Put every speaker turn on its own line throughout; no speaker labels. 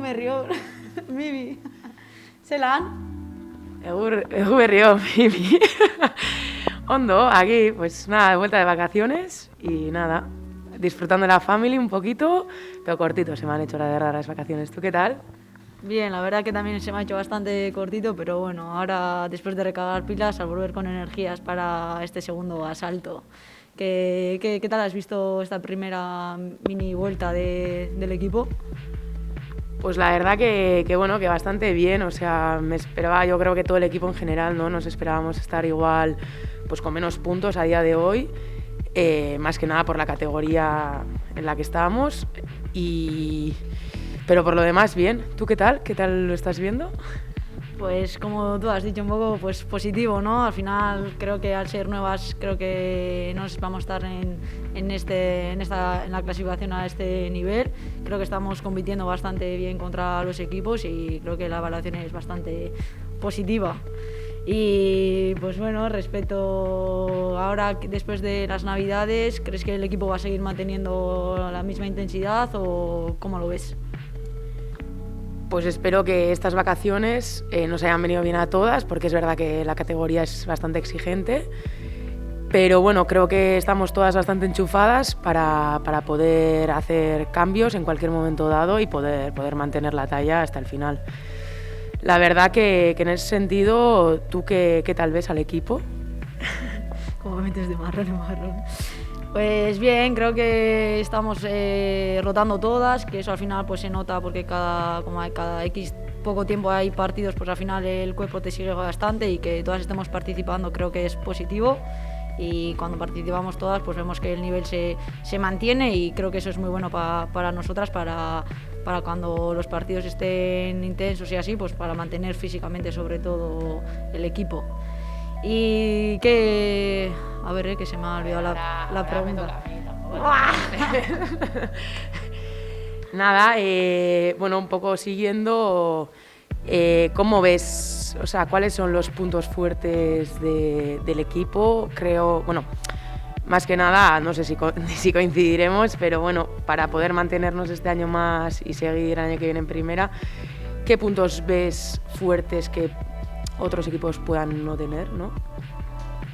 berrio, Bibi. Zelan?
Egur berrio, Bibi. Ondo, aquí, pues nada, de vuelta de vacaciones y nada, disfrutando de la family un poquito, pero cortito, se me han hecho las vacaciones. ¿Tú qué tal?
Bien, la verdad que también se me ha hecho bastante cortito, pero bueno, ahora después de recargar pilas, al volver con energías para este segundo asalto. ¿Qué tal has visto esta primera mini vuelta del equipo?
Pues la verdad que bueno, que bastante bien, o sea, me esperaba, yo creo que todo el equipo en general, ¿no? Nos esperábamos estar igual, pues con menos puntos a día de hoy, más que nada por la categoría en la que estábamos, pero por lo demás bien. ¿Tú qué tal? ¿Qué tal lo estás viendo?
Pues como tú has dicho, un poco pues positivo, ¿no? Al final creo que al ser nuevas, creo que nos vamos a estar en la clasificación a este nivel. Creo que estamos compitiendo bastante bien contra los equipos y creo que la evaluación es bastante positiva. Y pues bueno, respecto ahora después de las Navidades, ¿crees que el equipo va a seguir manteniendo la misma intensidad o cómo lo ves?
Pues espero que estas vacaciones nos hayan venido bien a todas, porque es verdad que la categoría es bastante exigente, pero bueno, creo que estamos todas bastante enchufadas para poder hacer cambios en cualquier momento dado y poder mantener la talla hasta el final. La verdad que en ese sentido, ¿tú qué tal ves al equipo?
Como me metes de marrón en marrón. Pues bien, creo que estamos rotando todas, que eso al final pues se nota porque como hay cada X poco tiempo hay partidos, pues al final el cuerpo te sigue bastante y que todas estemos participando creo que es positivo y cuando participamos todas pues vemos que el nivel se mantiene y creo que eso es muy bueno para nosotras, para cuando los partidos estén intensos y así, pues para mantener físicamente sobre todo el equipo. Y que... A ver, que se me ha olvidado la pregunta.
Nada, bueno, un poco siguiendo, ¿cómo ves, o sea, cuáles son los puntos fuertes del equipo? Creo, bueno, más que nada, no sé si coincidiremos, pero bueno, para poder mantenernos este año más y seguir el año que viene en primera, ¿qué puntos ves fuertes que otros equipos puedan no tener, ¿no?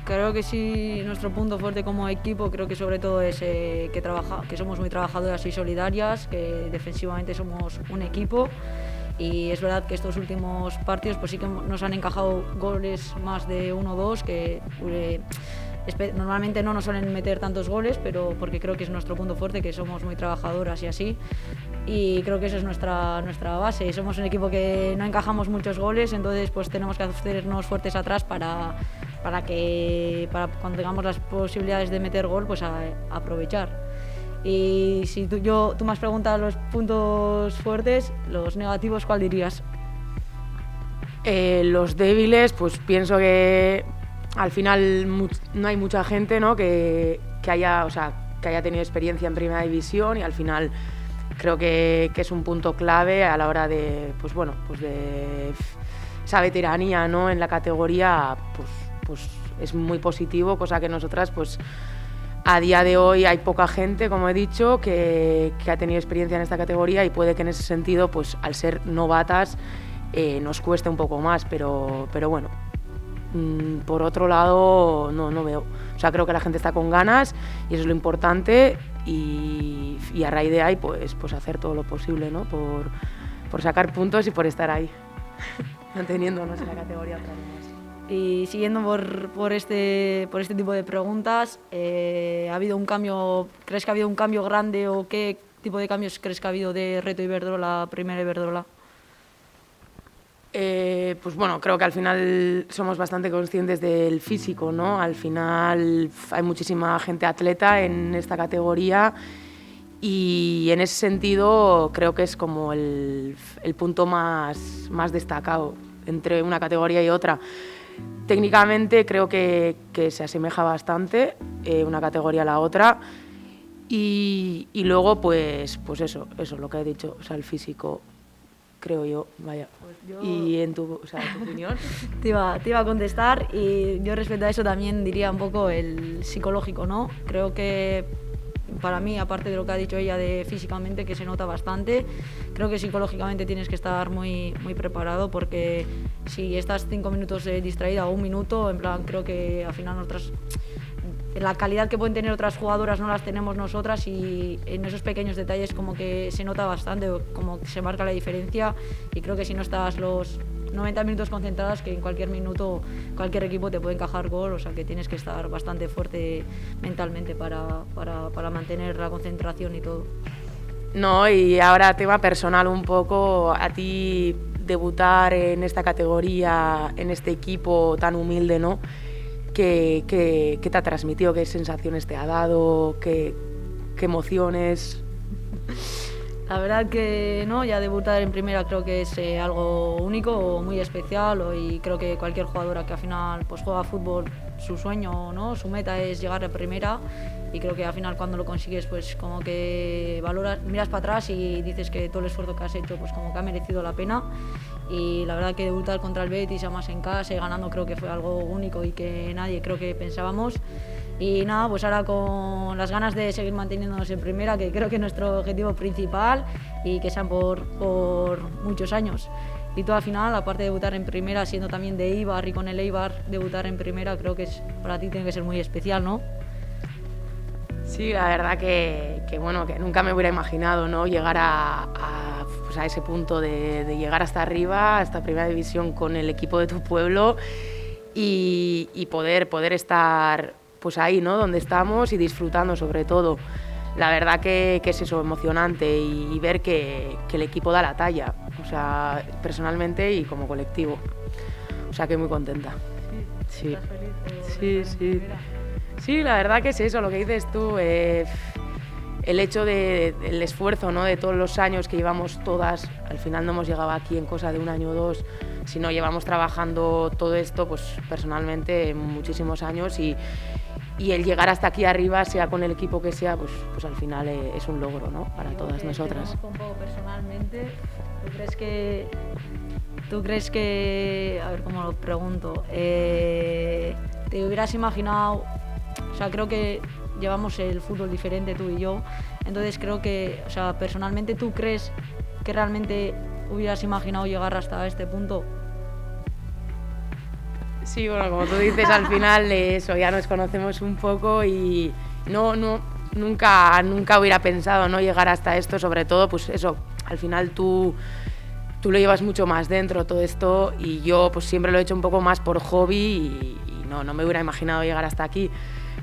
Creo que sí, nuestro punto fuerte como equipo creo que sobre todo es que somos muy trabajadoras y solidarias, que defensivamente somos un equipo y es verdad que estos últimos partidos pues sí que nos han encajado goles más de 1 o 2 que normalmente no nos suelen meter tantos goles, pero porque creo que es nuestro punto fuerte, que somos muy trabajadoras y así. Y creo que esa es nuestra base. Somos un equipo que no encajamos muchos goles, entonces pues tenemos que hacernos fuertes atrás para cuando tengamos las posibilidades de meter gol, pues aprovechar. Y si tú me has preguntado los puntos fuertes, los negativos, ¿cuál dirías?
Los débiles, pues pienso que al final no hay mucha gente, ¿no? que haya tenido experiencia en primera división y al final creo que es un punto clave a la hora de, pues bueno, pues de esa veteranía, ¿no? En la categoría, pues es muy positivo, cosa que nosotras, pues a día de hoy hay poca gente, como he dicho, que ha tenido experiencia en esta categoría y puede que en ese sentido, pues al ser novatas, nos cueste un poco más, pero bueno. Por otro lado, no veo. O sea, creo que la gente está con ganas y eso es lo importante y a raíz de ahí, pues hacer todo lo posible, ¿no? Por sacar puntos y por estar ahí, manteniéndonos en la categoría otra vez más.
Y siguiendo por este tipo de preguntas, ¿ha habido un cambio? ¿Crees que ha habido un cambio grande o qué tipo de cambios crees que ha habido de Reto Iberdrola a Primera Iberdrola?
Pues bueno, creo que al final somos bastante conscientes del físico, ¿no? Al final hay muchísima gente atleta en esta categoría y en ese sentido creo que es como el punto más destacado entre una categoría y otra. Técnicamente creo que se asemeja bastante una categoría a la otra y luego pues eso, lo que he dicho, o sea, el físico. Creo yo, vaya.
Pues yo...
¿Y en tu opinión?
Te iba a contestar y yo respecto a eso también diría un poco el psicológico, ¿no? Creo que para mí, aparte de lo que ha dicho ella de físicamente, que se nota bastante, creo que psicológicamente tienes que estar muy preparado, porque si estás 5 minutos distraída o 1 minuto, en plan, creo que al final la calidad que pueden tener otras jugadoras no las tenemos nosotras, y en esos pequeños detalles como que se nota bastante, como que se marca la diferencia, y creo que si no estás los 90 minutos concentradas, que en cualquier minuto cualquier equipo te puede encajar gol, o sea que tienes que estar bastante fuerte mentalmente para mantener la concentración y todo.
No, y ahora tema personal un poco, a ti debutar en esta categoría, en este equipo tan humilde, ¿no? ¿Qué te ha transmitido? ¿Qué sensaciones te ha dado? ¿Qué emociones?
La verdad que no, ya debutar en primera creo que es algo único, muy especial, y creo que cualquier jugadora que al final pues juega fútbol, su sueño, ¿no? Su meta es llegar a primera, y creo que al final cuando lo consigues pues como que valoras, miras para atrás y dices que todo el esfuerzo que has hecho pues como que ha merecido la pena. Y la verdad que debutar contra el Betis, además en casa y ganando, creo que fue algo único y que nadie creo que pensábamos. Y nada, pues ahora con las ganas de seguir manteniéndonos en primera, que creo que es nuestro objetivo principal, y que sean por muchos años. Y todo al final, aparte de debutar en primera, siendo también de Eibar y con el Eibar, debutar en primera creo que para ti tiene que ser muy especial, ¿no?
Sí, la verdad que bueno, que nunca me hubiera imaginado, ¿no? Llegar pues a ese punto de llegar hasta arriba, hasta primera división con el equipo de tu pueblo, y poder estar pues ahí, ¿no? Donde estamos, y disfrutando sobre todo. La verdad que es eso, emocionante, y ver que el equipo da la talla, o sea, personalmente y como colectivo. O sea, que muy contenta.
Sí. ¿Estás feliz?
Sí. Sí, la verdad que es eso, lo que dices tú, el hecho del esfuerzo, ¿no? De todos los años que llevamos todas, al final no hemos llegado aquí en cosa de 1 año o 2, sino llevamos trabajando todo esto, pues personalmente, muchísimos años, y el llegar hasta aquí arriba, sea con el equipo que sea, pues al final es un logro, ¿no? Para todas nosotras.
Te conozco un poco personalmente, ¿tú crees que, a ver cómo lo pregunto, te hubieras imaginado? O sea, creo que llevamos el fútbol diferente tú y yo, entonces creo que, o sea, personalmente, ¿tú crees que realmente hubieras imaginado llegar hasta este punto?
Sí, bueno, como tú dices, al final eso, ya nos conocemos un poco, y nunca hubiera pensado, ¿no? Llegar hasta esto, sobre todo, pues eso, al final tú lo llevas mucho más dentro todo esto, y yo pues siempre lo he hecho un poco más por hobby, y no me hubiera imaginado llegar hasta aquí.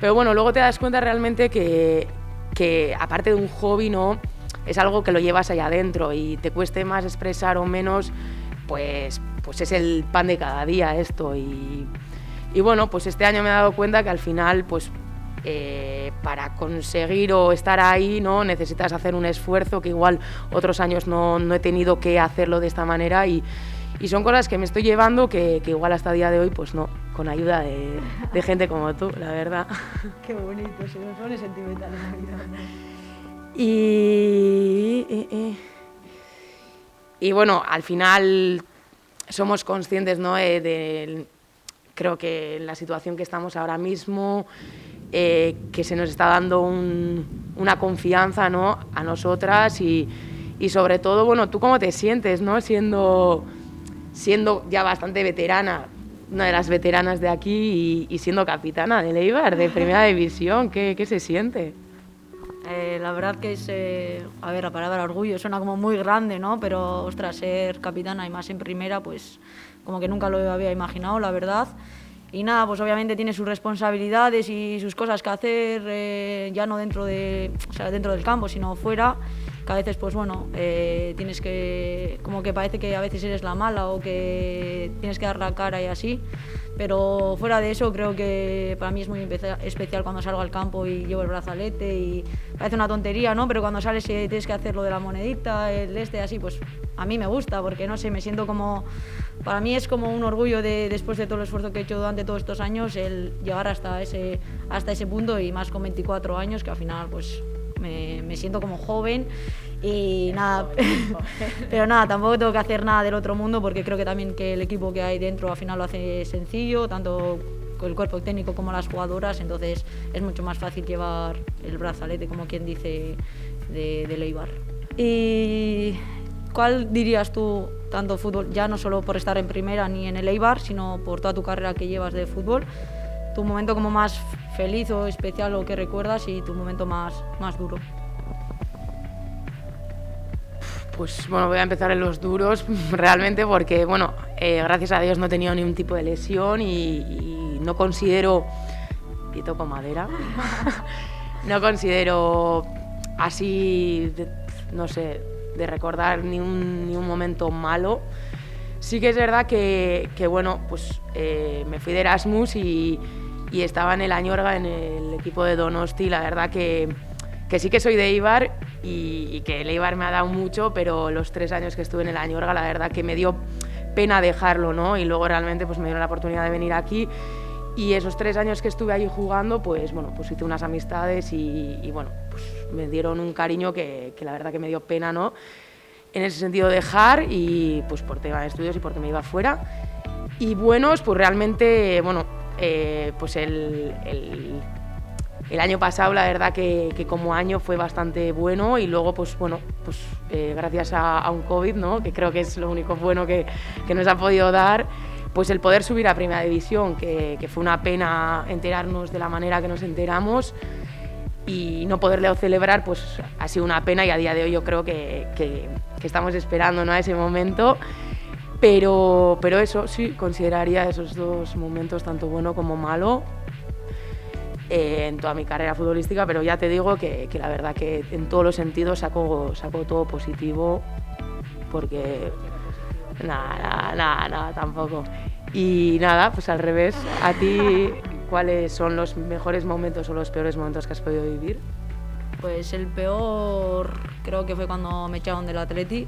Pero bueno, luego te das cuenta realmente que aparte de un hobby, ¿no? Es algo que lo llevas allá adentro, y te cueste más expresar o menos, pues es el pan de cada día esto. Y bueno, pues este año me he dado cuenta que al final, pues para conseguir o estar ahí, ¿no? Necesitas hacer un esfuerzo que igual otros años no he tenido que hacerlo de esta manera, y son cosas que me estoy llevando que igual hasta el día de hoy pues no, con ayuda de gente como tú, la verdad.
Qué bonito, se me pone sentimental la vida, ¿no?
Y bueno, al final somos conscientes, ¿no? Creo que en la situación que estamos ahora mismo, que se nos está dando una confianza, ¿no? A nosotras, y sobre todo, bueno, ¿tú cómo te sientes, ¿no? Siendo ya bastante veterana, una de las veteranas de aquí, y siendo capitana del Eibar, de primera división, ¿qué se siente?
La verdad que es, a ver, la palabra orgullo suena como muy grande, ¿no? Pero, ostras, ser capitana y más en primera, pues como que nunca lo había imaginado, la verdad. Y nada, pues obviamente tiene sus responsabilidades y sus cosas que hacer, ya no dentro del campo, sino fuera, que a veces, pues bueno, tienes que, como que parece que a veces eres la mala o que tienes que dar la cara y así. Pero fuera de eso, creo que para mí es muy especial cuando salgo al campo y llevo el brazalete, y parece una tontería, ¿no? Pero cuando sales y tienes que hacer lo de la monedita, así, pues a mí me gusta, porque no sé, me siento como... Para mí es como un orgullo después de todo el esfuerzo que he hecho durante todos estos años, el llegar hasta ese punto, y más con 24 años, que al final pues me siento como joven. Y nada, pero nada, tampoco tengo que hacer nada del otro mundo, porque creo que también que el equipo que hay dentro al final lo hace sencillo, tanto el cuerpo técnico como las jugadoras, entonces es mucho más fácil llevar el brazalete, como quien dice, del Eibar. ¿Y cuál dirías tú, tanto fútbol, ya no solo por estar en primera ni en el Eibar, sino por toda tu carrera que llevas de fútbol, tu momento como más feliz o especial o que recuerdas y tu momento más duro?
Pues bueno, voy a empezar en los duros realmente porque, bueno, gracias a Dios no he tenido ningún tipo de lesión y no considero, y toco madera, no considero así, no sé, de recordar ni un momento malo. Sí que es verdad que bueno, pues me fui de Erasmus y estaba en el Añorga, en el equipo de Donosti. La verdad que sí que soy de Eibar y que el Eibar me ha dado mucho, pero los 3 años que estuve en el Añorga, la verdad que me dio pena dejarlo, ¿no? Y luego realmente pues me dieron la oportunidad de venir aquí y esos 3 años que estuve allí jugando, pues bueno, pues hice unas amistades y bueno, pues me dieron un cariño que la verdad que me dio pena, ¿no? En ese sentido dejar y pues por tema de estudios y porque me iba fuera. Y buenos, pues realmente, bueno, pues el año pasado la verdad que como año fue bastante bueno y luego pues bueno, pues gracias a un COVID, ¿no? Que creo que es lo único bueno que nos ha podido dar, pues el poder subir a Primera División, que fue una pena enterarnos de la manera que nos enteramos y no poderlo celebrar, pues ha sido una pena y a día de hoy yo creo que estamos esperando, ¿no? A ese momento. Pero eso sí, consideraría esos 2 momentos, tanto bueno como malo, en toda mi carrera futbolística, pero ya te digo que la verdad que en todos los sentidos saco todo positivo, porque nada, tampoco. Y nada, pues al revés, a ti, ¿cuáles son los mejores momentos o los peores momentos que has podido vivir?
Pues el peor creo que fue cuando me echaron del Atleti.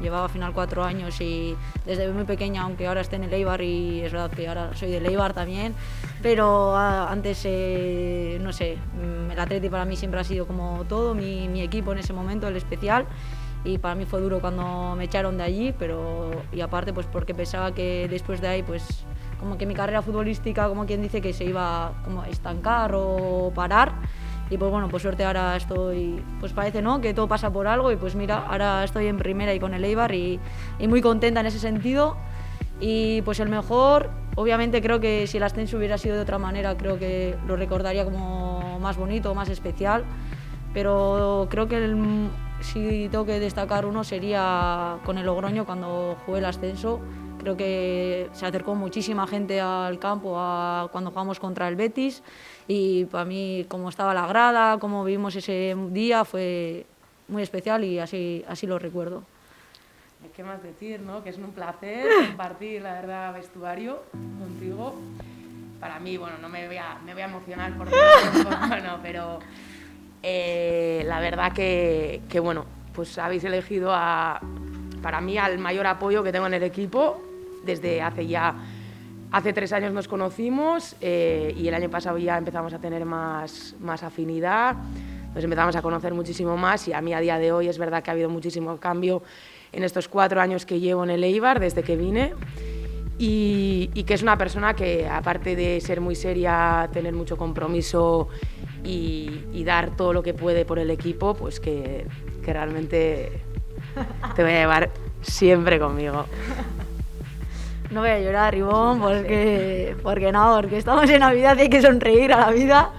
Llevaba al final 4 años y desde muy pequeña, aunque ahora esté en el Eibar y es verdad que ahora soy del Eibar también, pero antes, no sé, el Atleti para mí siempre ha sido como todo, mi equipo en ese momento, el especial, y para mí fue duro cuando me echaron de allí, y aparte pues porque pensaba que después de ahí pues como que mi carrera futbolística, como quien dice, que se iba como a estancar o parar. Y pues bueno, por suerte ahora estoy, pues parece, ¿no?, que todo pasa por algo y pues mira, ahora estoy en primera y con el Eibar y muy contenta en ese sentido. Y pues el mejor, obviamente creo que si el ascenso hubiera sido de otra manera, creo que lo recordaría como más bonito, más especial, pero creo que si tengo que destacar uno sería con el Logroño cuando jugué el ascenso. Creo que se acercó muchísima gente al campo cuando jugamos contra el Betis y para mí, como estaba la grada, como vivimos ese día, fue muy especial y así lo recuerdo.
¿Qué más decir, no? Que es un placer compartir, la verdad, vestuario contigo. Para mí, bueno, no me voy a emocionar por bueno, pero la verdad que bueno, pues habéis elegido para mí al mayor apoyo que tengo en el equipo. Desde hace 3 años nos conocimos y el año pasado ya empezamos a tener más afinidad, nos empezamos a conocer muchísimo más y a mí a día de hoy es verdad que ha habido muchísimo cambio en estos 4 años que llevo en el Eibar desde que vine y que es una persona que aparte de ser muy seria, tener mucho compromiso y dar todo lo que puede por el equipo, pues que realmente te voy a llevar siempre conmigo.
No voy a llorar, Ribón, porque estamos en Navidad y hay que sonreír a la vida.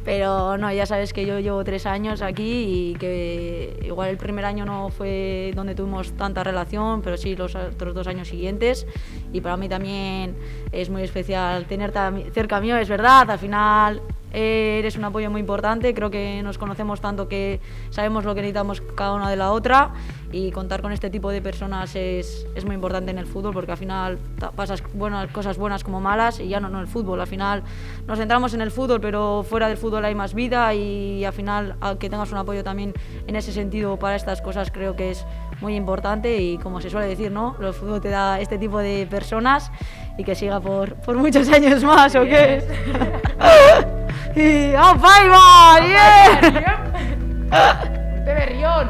Pero no, ya sabes que yo llevo 3 años aquí y que igual el primer año no fue donde tuvimos tanta relación, pero sí los otros 2 años siguientes. Y para mí también es muy especial tenerte cerca mío, es verdad, al final eres un apoyo muy importante, creo que nos conocemos tanto que sabemos lo que necesitamos cada una de la otra y contar con este tipo de personas es muy importante en el fútbol porque al final pasas cosas buenas como malas y ya no en el fútbol, al final nos centramos en el fútbol pero fuera del fútbol hay más vida y al final que tengas un apoyo también en ese sentido para estas cosas creo que es muy importante y como se suele decir, ¿no? El fútbol te da este tipo de personas y que siga por muchos años más, ¿o qué? Y ¡oh, Paiva! ¡Yeah!
¡Te berrión!